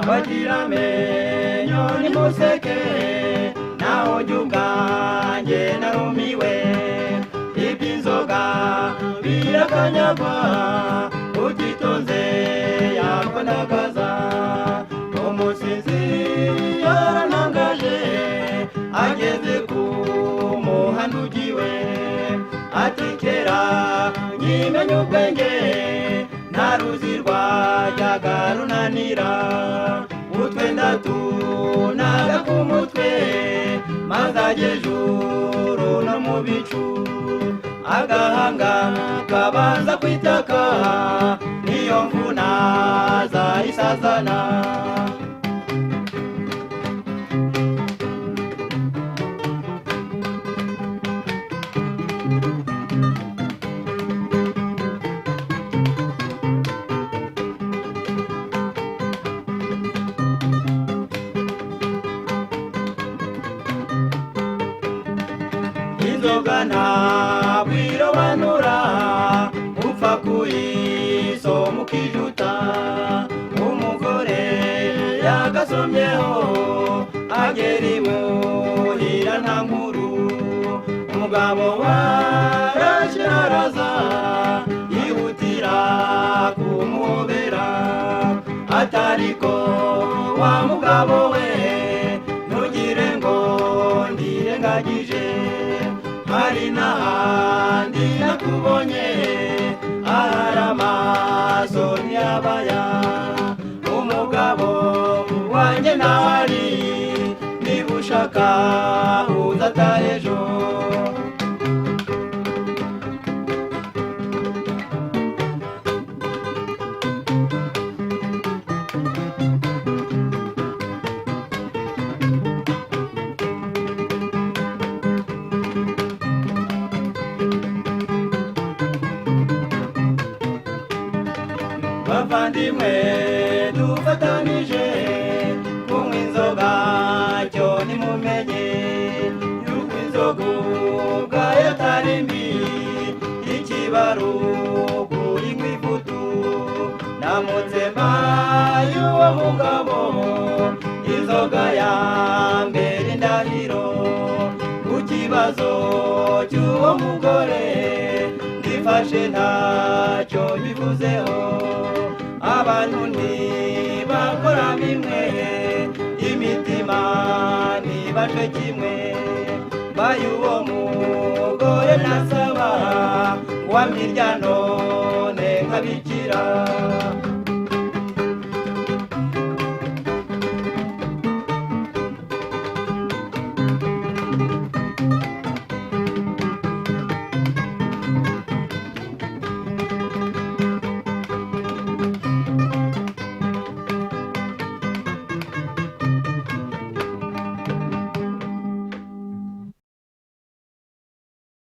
Abagira amenyo nimuseke naho jyubwanjye narumiwe iby'inzoga birakanyagwa utitonze yakwandagaza umusinzi yaranangaje ageze ku muhanda ugiwe ati kera nyimenya ubwenge nta ruzi rwajyaga runanira utwenda tunaga ku mutwe maze ajya ejuru no mu bicu agahanga kabanza kwitaka niyo mvuna zayisazana inzoga ntabwo irobanura upfa kuyisoma ukijuta umugore yagasomyeho agera imuhira nta nkuru umugabo warasharaza yihutira kumuhobera atariko wa mugabo we ntugire ngo ndirengagije hari n'ahandi nakubonye ahari amaso ntiyabaya umugabo wanjye ntahari niba ushaka uzataha ejo bavandimwe dufatanije kunywa inzoga cyo nimumenye yuko inzoga ubwayo atari mbi ikibaruku inywa ivutu namutse mbaye uwo mugabo inzoga ya mbere indahiro ku kibazo cy'uwo mugore ndifashe ntacyo bivuzeho abantu ntibakora bimwe imitima ntibashe kimwe mbaye uwo mugore nasaba wa mirya none nkabikira